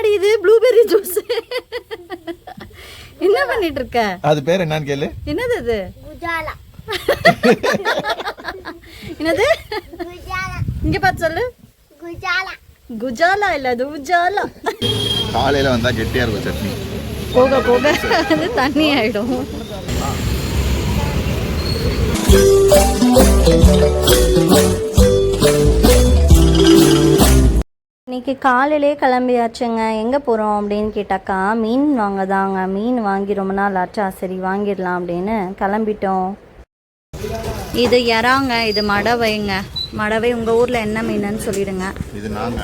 என்னடி இது blueberry juice என்ன பண்ணிட்டு இருக்க? அது பேர் என்னன்னு கேளு. என்னது அது? குஜாலா. என்னது? குஜாலா. இங்க பார்த்து சொல்லு. குஜாலா. குஜாலா இல்ல அது உஜாலா. காலையில வந்தா கெட்டியா இருக்கும் சட்னி, போக போக அது தண்ணி ஆயிடும். இன்றைக்கி காலையிலே கிளம்பியாச்சுங்க. எங்கே போகிறோம் அப்படின்னு கேட்டாக்கா மீன் வாங்க தாங்க. மீன் வாங்கி ரொம்ப நாள் ஆச்சா, சரி வாங்கிடலாம் அப்படின்னு கிளம்பிட்டோம். இது இறாங்க, இது மடவைங்க. மடவை உங்கள் ஊரில் என்ன மீனுன்னு சொல்லிடுங்க. இது நாங்க.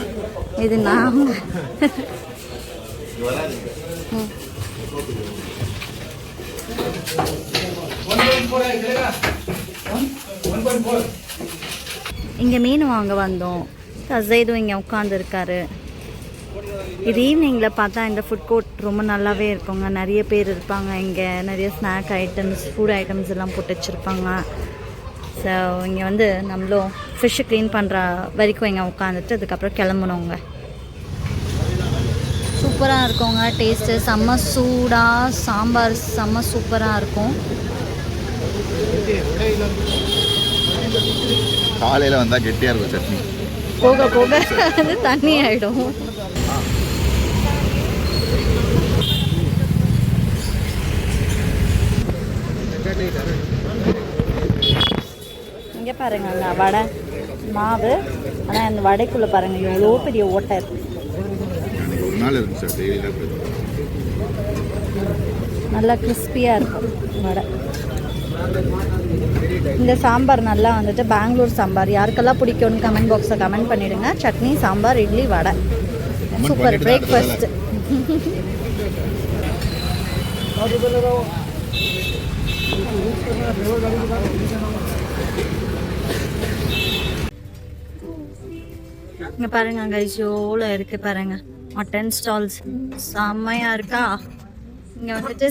இங்கே மீன் வாங்க வந்தோம். கசைதும் இங்கே உட்காந்துருக்காரு. இது ஈவினிங்கில் பார்த்தா இந்த ஃபுட் கோர்ட் ரொம்ப நல்லாவே இருக்குங்க. நிறைய பேர் இருப்பாங்க இங்கே. நிறைய ஸ்நாக் ஐட்டம்ஸ், ஃபுட் ஐட்டம்ஸ் எல்லாம் போட்டு வச்சுருப்பாங்க. ஸோ இங்கே வந்து நம்மளும் ஃபிஷ்ஷு க்ளீன் பண்ணுற வரைக்கும் இங்கே உட்காந்துட்டு அதுக்கப்புறம் கிளம்பணுங்க. சூப்பராக இருக்குங்க டேஸ்ட்டு. செம்ம சூடாக சாம்பார் செம்ம சூப்பராக இருக்கும். காலையில் வந்தால் கெட்டியாக இருக்கும் சட்னி, போக போக அது தண்ணி ஆயிடும். இங்கே பாருங்க அந்த வடை மாவு. ஆனால் அந்த வடைக்குள்ளே பாருங்க எவ்வளோ பெரிய ஓட்டை இருக்கு. நல்லா கிறிஸ்பியாக இருக்கும் வடை. இந்த சாம்பார் நல்லா வந்துட்டு பெங்களூர் சாம்பார். யாருக்கெல்லாம் பிடிக்கும்னு கமெண்ட் பாக்ஸில் கமெண்ட் பண்ணிவிடுங்க. சட்னி, சாம்பார், இட்லி, வடை சூப்பர் பிரேக்ஃபாஸ்ட்டு. இங்கே பாருங்க அங்கே ஜோல இருக்குது பாருங்க மட்டன் ஸ்டால்ஸ் செம்மையாக இருக்கா. இங்கே வந்துட்டு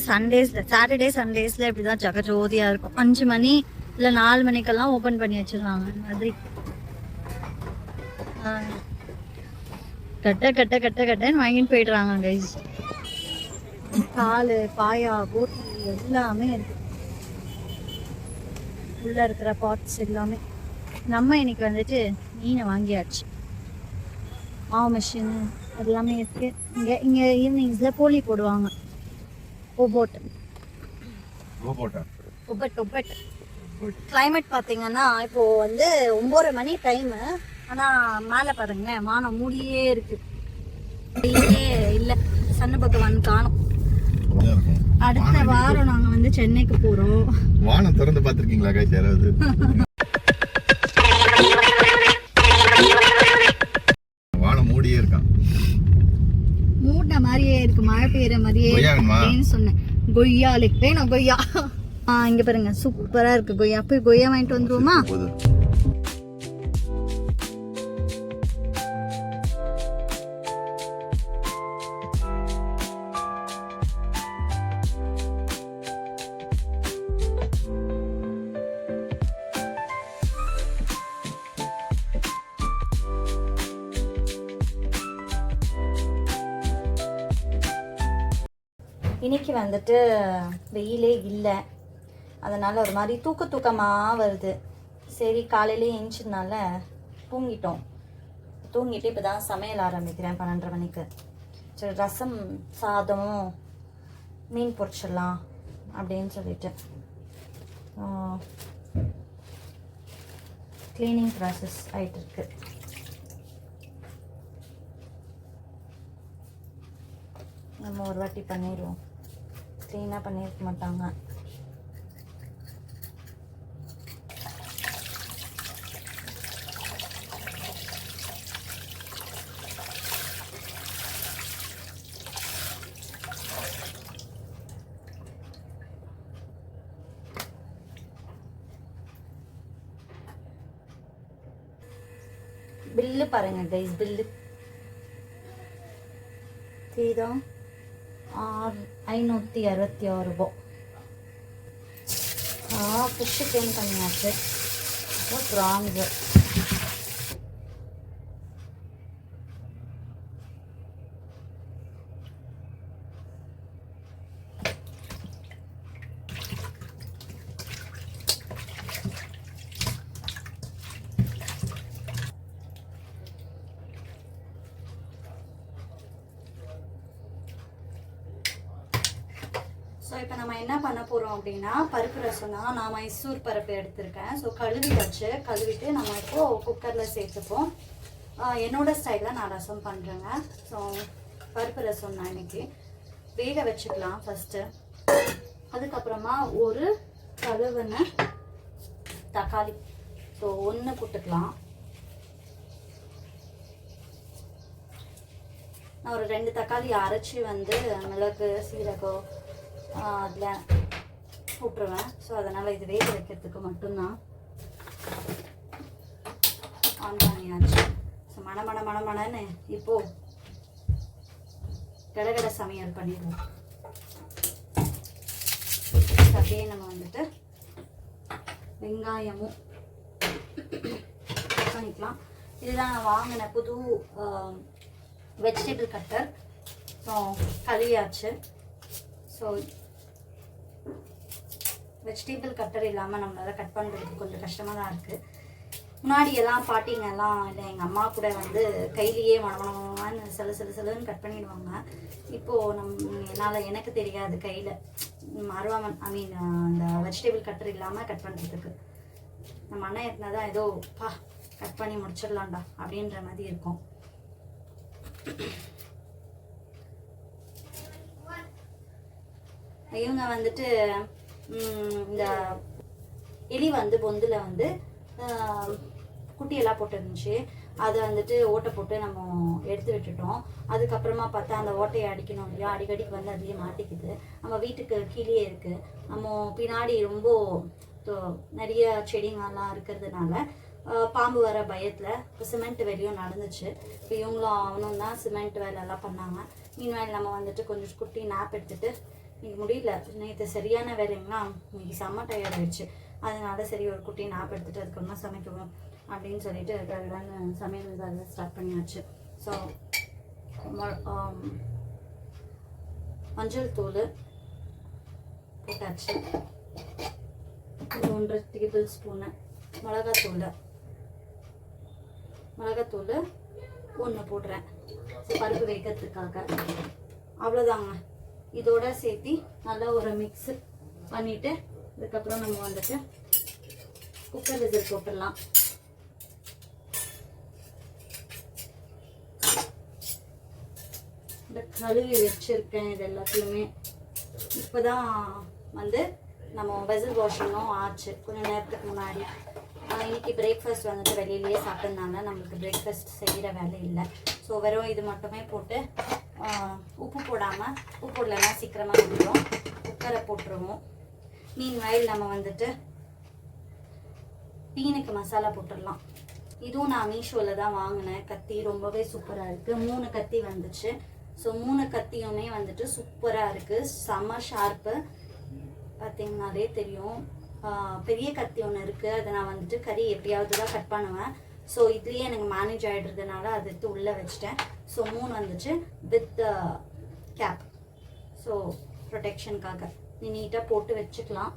சாட்டர்டே சண்டேஸில் இப்படி தான் ஜகஜோதியாக இருக்கும். 5 மணி இல்லை 4 மணிக்கெல்லாம் ஓப்பன் பண்ணி வச்சுருவாங்க. மாதிரி கட்டன்னு வாங்கிட்டு போயிடுறாங்க கைஸ். பால், பாயா, போட்டி எல்லாமே இருக்கு. உள்ளே இருக்கிற பாட்ஸ் எல்லாமே. நம்ம இன்னைக்கு வந்துட்டு மீனை வாங்கியாச்சு. மாவு மிஷின் எல்லாமே இருக்கு. இங்கே ஈவினிங்ஸில் போலி போடுவாங்க. ஒப்பட் கிளைமேட் பார்த்தீங்கன்னா இப்போ வந்து 9:30 மணி டைமு. ஆனால் மேலே பாருங்களேன் வானம் மூடியே இருக்கு. இல்லை சன்ன பகவான் காணும். அடுத்த வாரம் நாங்கள் வந்து சென்னைக்கு போகிறோம். வானம் திறந்து பார்த்துருக்கீங்களா கைஸ் யாராவது? வானம் மூடியே இருக்கான். மூடின மாதிரியே இருக்கு, மழை பெய்யற மாதிரியே அப்படின்னு சொன்னேன். கொய்யாலே வேணும் கொய்யா. இங்க பாருங்க சூப்பரா இருக்கு கொய்யா. போய் கொய்யா வாங்கிட்டு வந்துருவோமா? இன்னைக்கு வந்துட்டு வெயிலே இல்லை, அதனால் ஒரு மாதிரி தூக்கமாக வருது. சரி காலையிலே எழுந்ததுனால தூங்கிட்டு இப்போ தான் சமையல் ஆரம்பிக்கிறேன் 12:30 மணிக்கு. சரி ரசம் சாதமும் மீன் பொரிச்சிடலாம் அப்படின்னு சொல்லிட்டு க்ளீனிங் ப்ராசஸ் ஆகிட்டு இருக்கு. நம்ம ஒரு வாட்டி பண்ணிடுவோம். க்ளீனாக பண்ணியிருக்க மாட்டாங்க. பில்லு பாருங்க கைஸ், பில்லு தெரியுதா? 566 ரூபா. ஃபிஷ்ஷு க்ளீன் பண்ணியாச்சு. ப்ரான்ஸு இப்போ நம்ம என்ன பண்ண போகிறோம் அப்படின்னா பருப்பு ரசம் தான். நான் மைசூர் பருப்பு எடுத்திருக்கேன். ஸோ கழுவிட்டு நம்ம இப்போது குக்கரில் சேர்த்துப்போம். என்னோட ஸ்டைலில் நான் ரசம் பண்ணுறேங்க. ஸோ பருப்பு ரசம் நான் இன்னைக்கு வேக வச்சுக்கலாம் ஃபஸ்ட்டு. அதுக்கப்புறமா ஒரு கழுவுன தக்காளி ஸோ 1 போட்டுக்கலாம். நான் ஒரு 2 தக்காளி அரைச்சி வந்து மிளகு சீரகம் அதில் போட்டுருவேன். ஸோ அதனால் இது வேக வைக்கிறதுக்கு மட்டும்தான் ஆன் பண்ணியாச்சு. ஸோ மணன்னு இப்போது கடகடை சமையல் பண்ணிடுவோம். அப்படியே நம்ம வந்துட்டு வெங்காயமும் பண்ணிக்கலாம். இதுதான் நான் வாங்கின புது வெஜிடபிள் கட்டர். ஸோ கழுவியாச்சு. ஸோ வெஜிடபிள் கட்டர் இல்லாமல் நம்மளால் கட் பண்ணுறதுக்கு கொஞ்சம் கஷ்டமாக தான் இருக்குது. முன்னாடி எல்லாம் பாட்டிங்கெல்லாம் இல்லை எங்கள் அம்மா கூட வந்து கையிலேயே மணமணமான்னு செலுன்னு கட் பண்ணிடுவாங்க. இப்போது என்னால் எனக்கு தெரியாது கையில் அருவாமன் அந்த வெஜிடபிள் கட்டர் இல்லாமல் கட் பண்ணுறதுக்கு. நம்ம அண்ணன் இருந்தால் தான் ஏதோ கட் பண்ணி முடிச்சிடலாம்டா அப்படின்ற மாதிரி இருக்கும். இவங்க வந்துட்டு இந்த எலி வந்து பொந்தில் வந்து குட்டியெல்லாம் போட்டு இருந்துச்சு. அதை வந்துட்டு ஓட்டை போட்டு நம்ம எடுத்து விட்டுட்டோம். அதுக்கப்புறமா பார்த்தா அந்த ஓட்டையை அடிக்கணும் இல்லையா, அடிக்கடிக்கு வந்து அதுலேயே மாட்டிக்குது. நம்ம வீட்டுக்கு கீழே இருக்குது. நம்ம பின்னாடி ரொம்ப நிறைய செடிங்கெல்லாம் இருக்கிறதுனால பாம்பு வர பயத்தில் இப்போ சிமெண்ட் வேலையும் நடந்துச்சு. இப்போ இவங்களும் அவனும் தான் சிமெண்ட் வேலையெல்லாம் பண்ணாங்க. மீன்வேல் நம்ம வந்துட்டு கொஞ்சம் குட்டி நாப் எடுத்துகிட்டு இன்னைக்கு முடியல, நேற்று சரியான வேலைங்கன்னா இன்னைக்கு செம்ம டயர்ட் ஆயிடுச்சு. அதனால சரி ஒரு குட்டி நாப் எடுத்துகிட்டு அதுக்கப்புறமா சமைக்கணும் அப்படின்னு சொல்லிட்டு சமையல் வேலை ஸ்டார்ட் பண்ணியாச்சு. ஸோ மஞ்சள் தூள் போட்டாச்சு. 1 டேபிள் ஸ்பூனு மிளகாத்தூள் 1 போடுறேன் பருப்பு வைக்கிறதுக்காக. அவ்வளோதாங்க. இதோட சேர்த்து நல்லா ஒரு மிக்ஸு பண்ணிவிட்டு அதுக்கப்புறம் நம்ம வந்துட்டு குக்கர் விசில் போட்டுடலாம். இந்த கழுவி வச்சுருக்கேன் இது எல்லாத்துலேயுமே. இப்போ தான் வந்து நம்ம வெசல் வாஷிங்கும் ஆச்சு கொஞ்சம் நேரத்துக்கு முன்னாடி. இன்னைக்கு பிரேக்ஃபாஸ்ட் வந்துட்டு வெளியிலேயே சாப்பிட்டதுனால நம்மளுக்கு பிரேக்ஃபாஸ்ட் செய்கிற வேலை இல்லை. ஸோ வெறும் இது மட்டுமே போட்டு உப்பு போடலைன்னா சீக்கிரமாக வந்துடும். குக்கரை போட்டுருவோம். மீன்வயல் நம்ம வந்துட்டு பீனுக்கு மசாலா போட்டுடலாம். இதுவும் நான் மீஷோவில் தான் வாங்கினேன். கத்தி ரொம்பவே சூப்பராக இருக்குது. 3 கத்தி வந்துச்சு. ஸோ 3 கத்தியுமே வந்துட்டு சூப்பராக இருக்குது. செம்ம ஷார்ப்பு பார்த்தீங்கன்னாலே தெரியும். பெரிய கத்தி ஒன்று இருக்குது. அதை நான் வந்துட்டு கறி எப்படியாவது தான் கட் பண்ணுவேன். ஸோ இதுலேயே எனக்கு மேனேஜ் ஆகிடுறதுனால அது எடுத்து உள்ளே வச்சுட்டேன். ஸோ 3 வந்துச்சு வித் கேப். ஸோ ப்ரொடெக்ஷனுக்காக நீட்டாக போட்டு வச்சுக்கலாம்.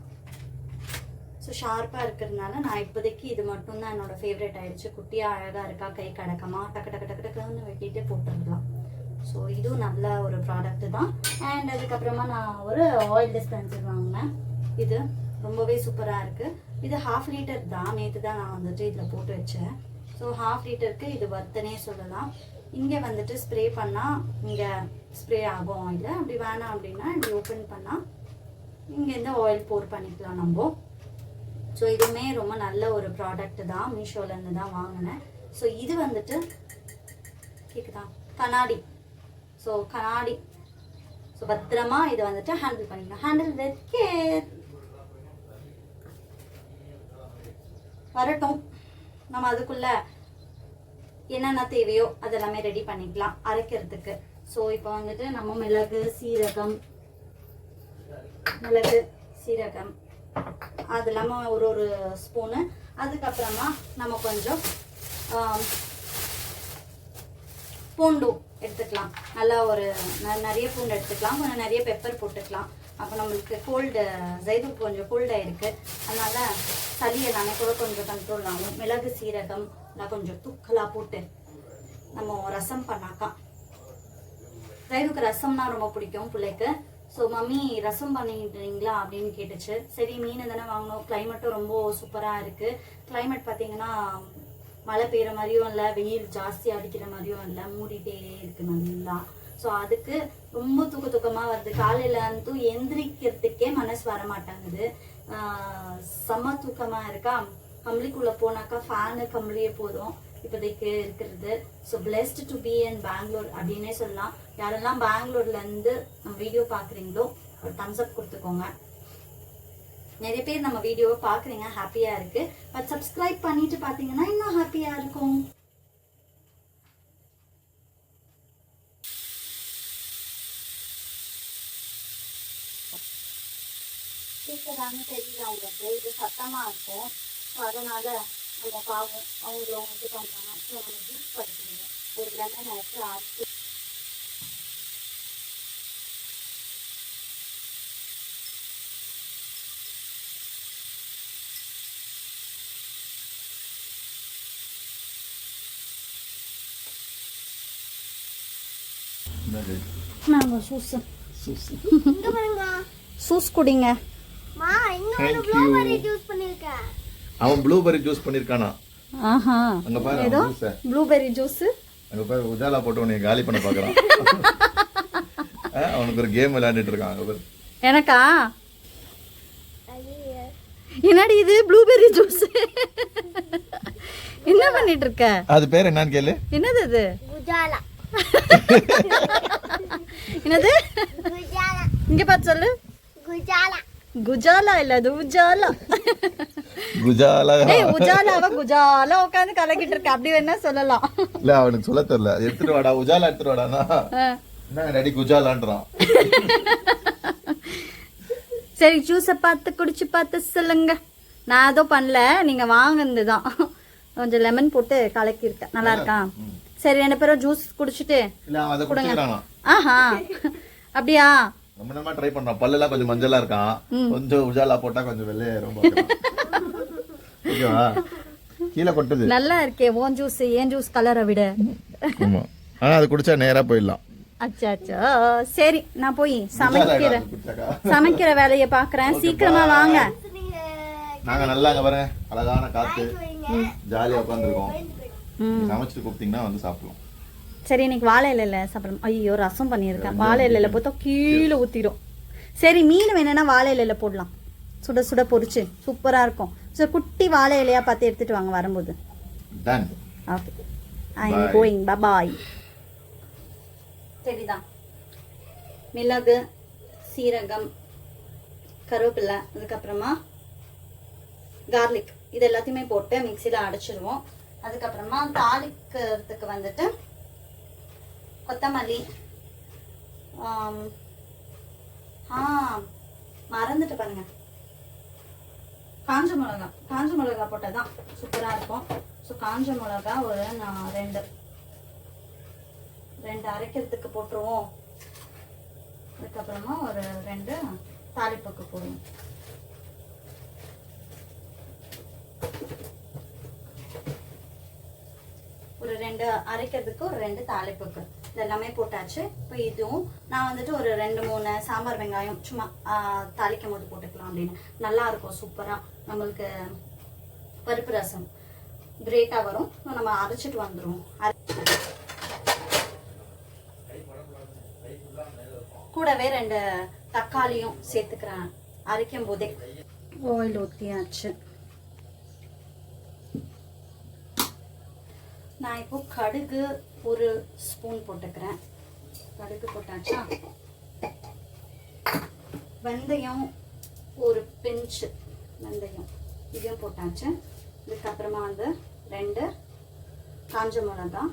ஸோ ஷார்ப்பாக இருக்கிறதுனால நான் இப்போதைக்கு இது மட்டும்தான் என்னோடய ஃபேவரட் ஆகிடுச்சு. குட்டியாக அழகாக இருக்கா, கை கடக்கமாக டக்குன்னு வெட்டிட்டு போட்டுருக்கலாம். ஸோ இதுவும் நல்ல ஒரு ப்ராடக்ட்டு தான். அண்ட் அதுக்கப்புறமா நான் ஒரு ஆயில் டிஸ்பென்சர் வாங்கினேன். இது ரொம்பவே சூப்பராக இருக்குது. இது 1/2 லிட்டர் தான். நேற்று தான் நான் வந்துட்டு இதில் போட்டு வச்சேன். ஸோ 1/2 லிட்டருக்கு இது வர்த்தனே சொல்லலாம். இங்கே வந்துட்டு ஸ்ப்ரே பண்ணால் இங்கே ஸ்ப்ரே ஆகும் ஆயில். அப்படி வேணாம் அப்படின்னா இப்படி ஓப்பன் பண்ணால் இங்கேருந்து ஆயில் போர் பண்ணிக்கலாம் நம்ம. ஸோ இதுவுமே ரொம்ப நல்ல ஒரு ப்ராடக்ட் தான். மீஷோலேருந்து தான் வாங்கினேன். ஸோ இது வந்துட்டு கேட்குதா கண்ணாடி. ஸோ கண்ணாடி. ஸோ பத்திரமா இதை வந்துட்டு ஹேண்டில் பண்ணிக்கலாம். Handle with care. வரட்டும். நம்ம அதுக்குள்ளே என்னென்ன தேவையோ அதெல்லாமே ரெடி பண்ணிக்கலாம் அரைக்கிறதுக்கு. ஸோ இப்போ வந்துட்டு நம்ம மிளகு சீரகம் அது இல்லாமல் ஒரு ஸ்பூனு. அதுக்கப்புறமா நம்ம கொஞ்சம் பூண்டு எடுத்துக்கலாம். நல்லா ஒரு நிறைய பூண்டு எடுத்துக்கலாம். கொஞ்சம் நிறைய பெப்பர் போட்டுக்கலாம். அப்போ நம்மளுக்கு கோல்டு ஜெய்தூர் கொஞ்சம் கோல்டாக இருக்குது. அதனால் சளி எல்லாமே கூட கொஞ்சம் கண்ட்ரோல் ஆகும். மிளகு சீரகம் எல்லாம் கொஞ்சம் தூக்கலாக போட்டு நம்ம ரசம் பண்ணாக்கா. ஜெய்தூருக்கு ரசம்னா ரொம்ப பிடிக்கும் பிள்ளைக்கு. ஸோ மம்மி ரசம் பண்ணிடுறீங்களா அப்படின்னு கேட்டுச்சு. சரி மீன் தானே வாங்கணும், கிளைமேட்டும் ரொம்ப சூப்பராக இருக்குது. கிளைமேட் பார்த்தீங்கன்னா மழை பெய்கிற மாதிரியும் இல்லை, வெயில் ஜாஸ்தி அடிக்கிற மாதிரியும் இல்லை, மூடிட்டே இருக்கு நல்லா. ஸோ அதுக்கு ரொம்ப தூக்கமாக வருது. காலையில் வந்து எந்திரிக்கிறதுக்கே மனசு வர மாட்டேங்குது. செம்ம தூக்கமாக இருக்கா. கம்பளிக்குள்ளே போனாக்கா ஃபேனு கம்பளியே போதும் இப்போதைக்கு இருக்கிறது. So blessed to be in Bangalore அப்படின்னே சொல்லலாம். யாரெல்லாம் பெங்களூர்லேருந்து நம்ம வீடியோ பார்க்குறீங்களோ ஒரு தம்ஸ் அப் கொடுத்துக்கோங்க. நிறைய பேர் நம்ம வீடியோவை பார்க்குறீங்க, ஹாப்பியாக இருக்குது. பட் சப்ஸ்கிரைப் பண்ணிட்டு பார்த்தீங்கன்னா இன்னும் ஹாப்பியாக இருக்கும். கேட்கறாங்க தெரியல அவங்களுக்கு, இது சத்தமாக இருக்கும். ஸோ அதனால அவங்க பாவம் அவங்களும் இது பண்ணுறாங்க. ஸோ நம்ம ஜூஸ் படிக்கிறோம். ஒரு லெமன் எடுத்து ஆச்சு நாங்கள் ஜூஸ் இங்க பாருங்க. ஜூஸ் குடிங்க. மா இன்னொரு ப்ளூபெர்ரி ஜூஸ் பண்ணிருக்கேன். அவன் ப்ளூபெர்ரி ஜூஸ் பண்ணிருக்கானா? ஆஹா, அங்க பாரு ஏதோ ஜூஸ். Blueberry juice. அங்க பாரு உஜாலா போட்டு உன்னை காலி பண்ண பாக்குறான். அவனுக்கு ஒரு கேம் விளையாண்டுட்டு இருக்கான். அங்க பாரு. எனக்கா? என்னடி இது ப்ளூபெர்ரி ஜூஸ்? என்ன பண்ணிட்டு இருக்க? அது பேர் என்னன்னு கேளு. என்னது அது? குஜாலா. என்னது? குஜாலா. இங்க பார்த்து சொல்லு. குஜாலா. குஜாலா இல்ல, அது உஜாலா. குஜாலா. ஏய் உஜாலாவா குஜாலா உட்கார்ந்து கலக்கிட்டு இருக்க, அப்படி வேணா சொல்லலாம். இல்ல அவனுக்கு சொல்ல தெரியல. எடுத்துட்டு வாடா உஜாலா எடுத்துட்டு வாடானா என்ன ரெடி குஜாலான்றான். சரி ஜூஸை பார்த்து குடிச்சு பார்த்து சொல்லுங்க. நான் ஏதோ பண்ணல, நீங்க வாங்கினதுதான். கொஞ்சம் லெமன் போட்டு கலக்கியிருக்கேன், நல்லா இருக்கா? சரி 2 பேரும் ஜூஸ் குடிச்சிட்டு இல்ல அவன் அதை குடிச்சுக்கிறானா? ஆஹா அப்படியா? ரொம்ப நேரமா ட்ரை பண்றான். பல்லெல்லாம் கொஞ்சம் மஞ்சளா இருக்கான். கொஞ்சம் உஜாலா போட்டா கொஞ்சம் வெள்ளையாயிரும். ஓகேவா? கீழே கொட்டுது. நல்லா இருக்கே உன் ஜூஸ், ஏன் ஜூஸ் கலரை விட. ஆமா, ஆனா அது குடிச்சா நேரா போயிடலாம். அச்சா அச்சா. சரி நான் போய் சமைக்கிற வேலையை பாக்குறேன். சீக்கிரமா வாங்க. நாங்க நல்லா அங்க பாருங்க அழகான காத்து, ஜாலியா உட்காந்துருக்கோம். சமைச்சிட்டு கூப்பிட்டீங்கன்னா வந்து சாப்பிடுவோம். சரி இன்னைக்கு வாழை இலையில சாப்பிடணும். ஐயோ ரசம் பண்ணியிருக்கேன். வாழை இலையில போத்தா கீழே ஊத்திடும். சரி மீன் வேணும்னா வாழை இலையில போடலாம், சுட சுட பொரிச்சு சூப்பரா இருக்கும். ஸோ குட்டி வாழை இலையா பார்த்து எடுத்துட்டு வாங்க வரும்போது. Okay I am going. Bye. சரிதான். மிளகு, சீரகம், கருவேப்பிலை, அதுக்கப்புறமா கார்லிக், இது எல்லாத்தையுமே போட்டு மிக்சியில் அடைச்சிடுவோம். அதுக்கப்புறமா தாளிக்கிறதுக்கு வந்துட்டு கொத்தமல்லி, மறந்துட்டு பாருங்க, காஞ்ச மிளகா போட்டால் தான் சூப்பராக இருக்கும். ஸோ காஞ்ச மிளகா ஒரு நான் ரெண்டு அரைக்கிறதுக்கு போட்டுருவோம். அதுக்கப்புறமா ஒரு 2 தாளிப்புக்கு போடுவோம். ஒரு 2 அரைக்கிறதுக்கு ஒரு 2 தாளிப்புக்கு இதெல்லாமே போட்டாச்சு. இப்போ இதுவும் நான் வந்துட்டு ஒரு 2-3 சாம்பார் வெங்காயம் சும்மா தாளிக்கும் போது போட்டுக்கலாம் அப்படின்னு நல்லா இருக்கும். சூப்பராக நம்மளுக்கு பருப்பு ரசம் கிரேட்டாக வரும். நம்ம அரைச்சிட்டு வந்துடுவோம். கூடவே 2 தக்காளியும் சேர்த்துக்கிறேன் அரைக்கும் போதே. ஆயில் ஊற்றியாச்சு. நான் இப்போ கடுகு 1 ஸ்பூன் போட்டுக்கிறேன். கடுகு போட்டாச்சா? வெந்தயம் ஒரு பிஞ்சு வெந்தயம் இதையும் போட்டாச்சு. இதுக்கப்புறமா வந்து 2 காஞ்ச மிளகா,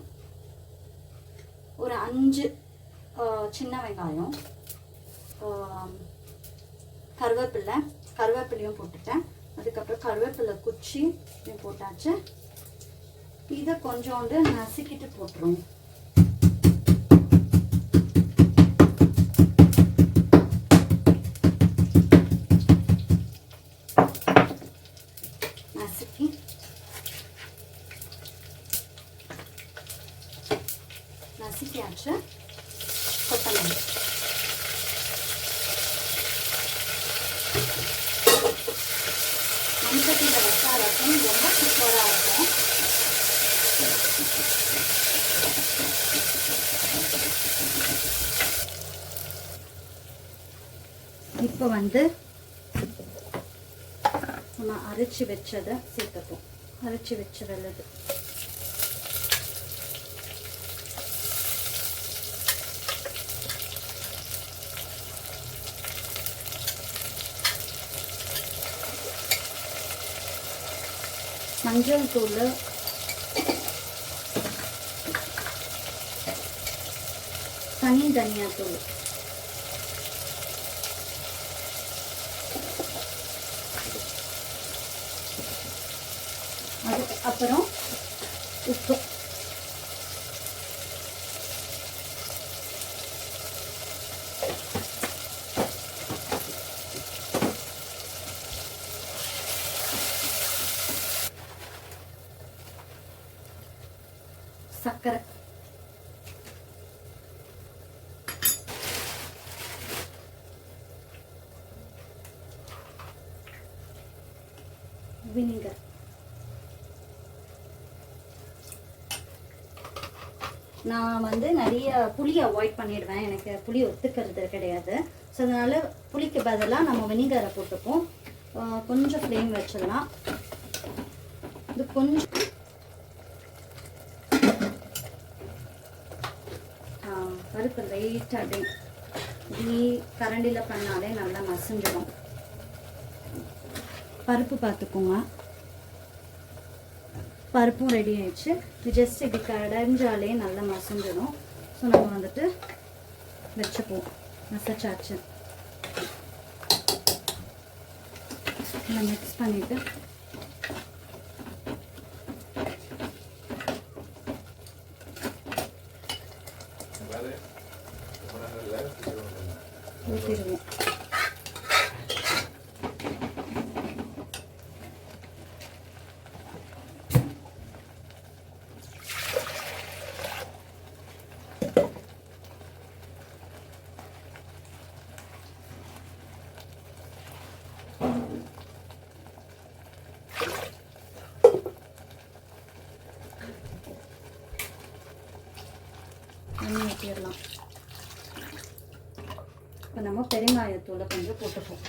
ஒரு 5 சின்ன வெங்காயம், கருவேப்பிலையும் போட்டுட்டேன். அதுக்கப்புறம் கருவேப்பிலை குச்சி போட்டாச்சு. இதை கொஞ்சோண்டு நசுக்கிட்டு போட்டுருவோம். நசுக்கியாச்சு. கொத்தமல்லி இப்போ வந்து நம்ம அரைச்சி வச்சதை சேர்த்துப்போம். அரைச்சி வச்ச வெள்ளது மஞ்சள் தூள், தனி தனியா தூள், அப்புறம் உப்பு. சர்க்கரை, வினிகர், நான் வந்து நிறைய புளியை அவாய்ட் பண்ணிடுவேன். எனக்கு புளி ஒத்துக்கிறது கிடையாது. ஸோ அதனால் புளிக்கு பதிலாக நம்ம வினிகரை போட்டுப்போம். கொஞ்சம் ஃப்ளேம் வச்சிடலாம். இது கொஞ்சம் பருப்பு லைட்டாக இப்படி கரண்டியில் பண்ணாலே நல்லா மசிஞ்சிடும். பருப்பு பார்த்துக்கோங்க. பருப்பும் ரெடி ஆயிடுச்சு. ஜஸ்ட் இப்படி கடைஞ்சாலே நல்லா மசிஞ்சிடும். ஸோ நம்ம வந்துட்டு வச்சுப்போம். மசிச்சாச்சு. நம்ம மிக்ஸ் பண்ணிவிட்டு ஊற்றிடுவோம். தண்ணி ஊற்றிடலாம். இப்போ நம்ம பெருங்காயத்தூளை கொஞ்சம் போட்டுப்போம்.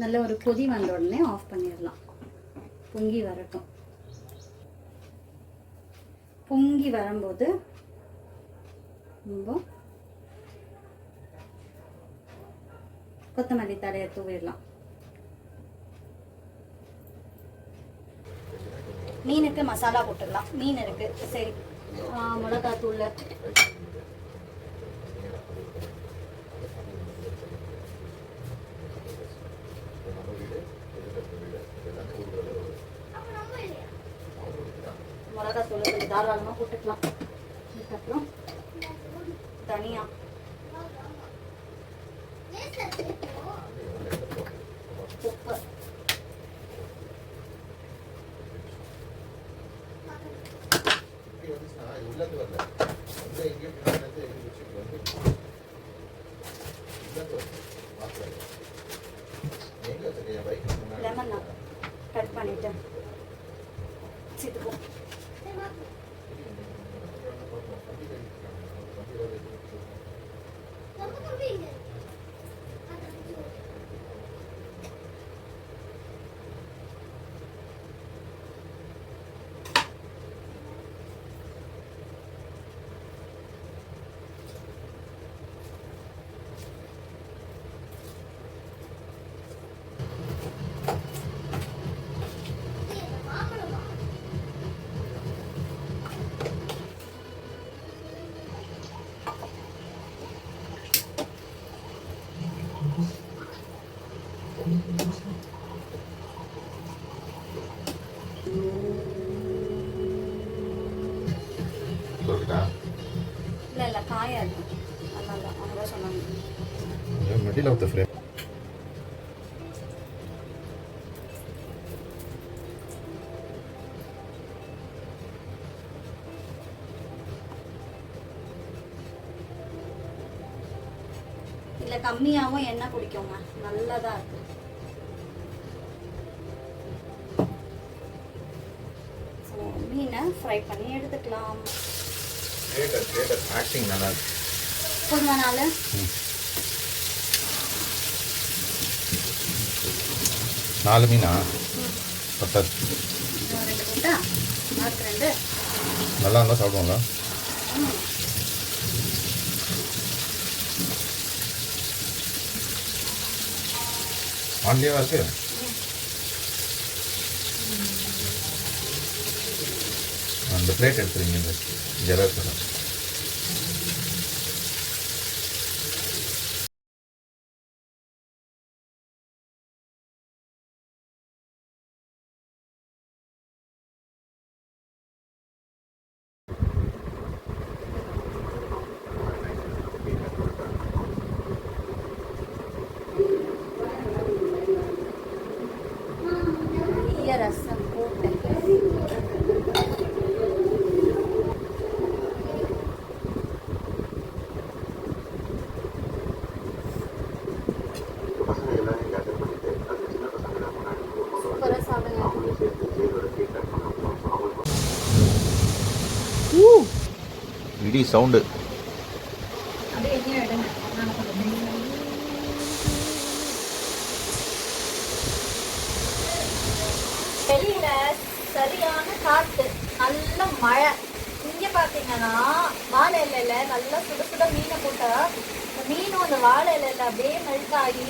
நல்ல ஒரு கொதி வந்த உடனே ஆஃப் பண்ணிடலாம். பொங்கி வரட்டும். பொங்கி வரும்போது நம்ம கொத்தமல்லி தழையை தூவிடலாம். மீனுக்கு மசாலா போட்டுடலாம். மீன் இருக்கு, சரி. மிளகாத்தூள், மிளகாத்தூள் கொஞ்சம் தாராளமாக போட்டுக்கலாம். அதுக்கப்புறம் தனியா, உப்பு, லெமன் கட் பண்ணிட்டு சேர்த்துப்போம். இல்லை காயாது, அதனால அவங்க சொன்னாங்க. middle of the frame. இல்லை கம்மியாகவும் எண்ணெய் குடிக்கோங்க, நல்லதாக இருக்கு. ஸோ மீனை ஃப்ரை பண்ணி எடுத்துக்கலாம். ஆக்டிங் நல்லா இருக்கு. போதுமா நாள்? 4 மீனா பத்தாது. 2 கூட்டா 2 நல்லா இருந்தால் சாப்பிடுவோம்ல. ஆன்லேயே இருக்கு. அந்த பிளேட் எடுத்துருங்க. இந்த ஜெராக்ஸ் ரசம் போட்டு சூப்பராக சாப்பிடுங்க. இடி சவுண்டு. அப்படியே எண்ணெய் எடுங்க. வெளியில சரியான காத்து, நல்ல மழை. இங்க பாத்தீங்கன்னா வாழை இலையில நல்லா சுட சுட மீனை போட்டா இந்த மீனும் அந்த வாழை இலையில அப்படியே மெல்ட் ஆகி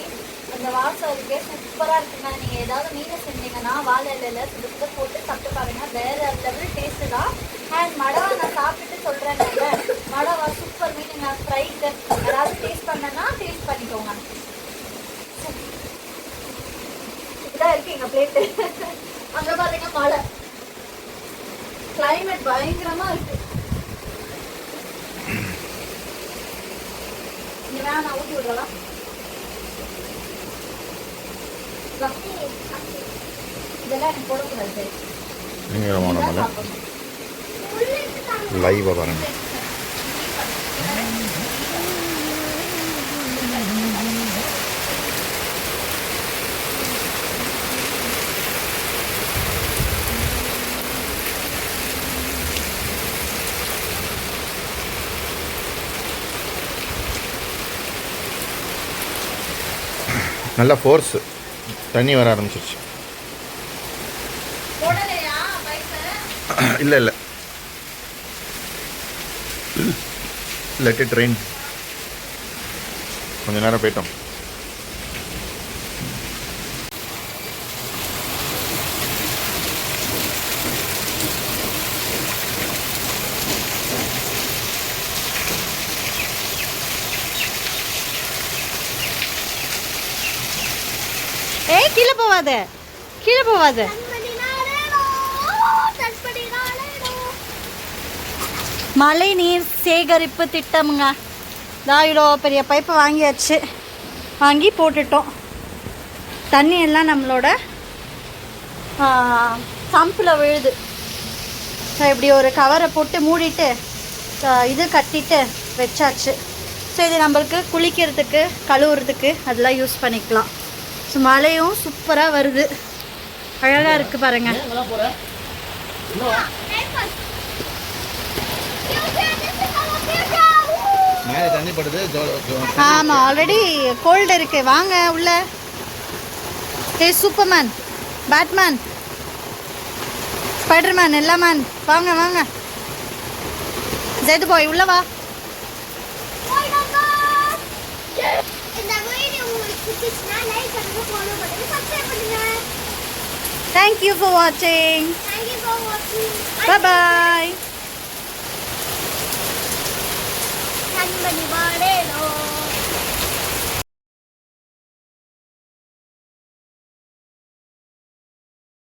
அந்த வாசம் இருக்கே சூப்பரா இருக்குங்க. நீங்க ஏதாவது மீனை செஞ்சீங்கன்னா வாழை இலையில சுட சுட போட்டு சாப்பிட்டு பாருங்க, வேற லெவல் டேஸ்ட் தான். அண்ட் மடவா நான் சாப்பிட்டுட்டு சொல்றேன், மடவா சூப்பர் மீன். நான் ஃப்ரைக்கு யாராவது டேஸ்ட் பண்ணனா டேஸ்ட் பண்ணிக்கோங்க. இப்படிதான் இருக்கு எங்க பிளேட்டு. அங்க பாருங்க மழை, கிளைமேட் பயங்கரமா இருக்கு. இங்க வேணா நான் ஊட்டி விடலாம். இதெல்லாம் எனக்கு போடக்கூடாது. சரி, லைவாக பாருங்க. நல்லா ஃபோர்ஸ் தண்ணி வர ஆரம்பிச்சிருச்சு. இல்லை இல்லை, லெட் இட் ரெயின். கொஞ்ச நேரம் போயிட்டோம். ஏய் கீழே போவாத, கீழே போவாத. மழை நீர் சேகரிப்பு திட்டமுங்க. இவ்வளோ பெரிய பைப்பை வாங்கியாச்சு, வாங்கி போட்டுட்டோம். தண்ணி எல்லாம் நம்மளோட சம்பில் விழுது. ஸோ இப்படி ஒரு கவரை போட்டு மூடிட்டு இது கட்டிட்டு வச்சாச்சு. ஸோ இது நம்மளுக்கு குளிக்கிறதுக்கு கழுவுறதுக்கு அதெல்லாம் யூஸ் பண்ணிக்கலாம். ஸோ மழையும் சூப்பராக வருது, அழகாக இருக்குது பாருங்க. ஆமாம், ஆல்ரெடி கோல்டு இருக்கு. வாங்க உள்ள. ஹே சூப்பர்மேன், பேட்மேன், ஸ்பைடர்மேன், எல்லா மேன் வாங்க வாங்க. ஜெயது பாய் உள்ள வா. Thank you for watching. Bye bye.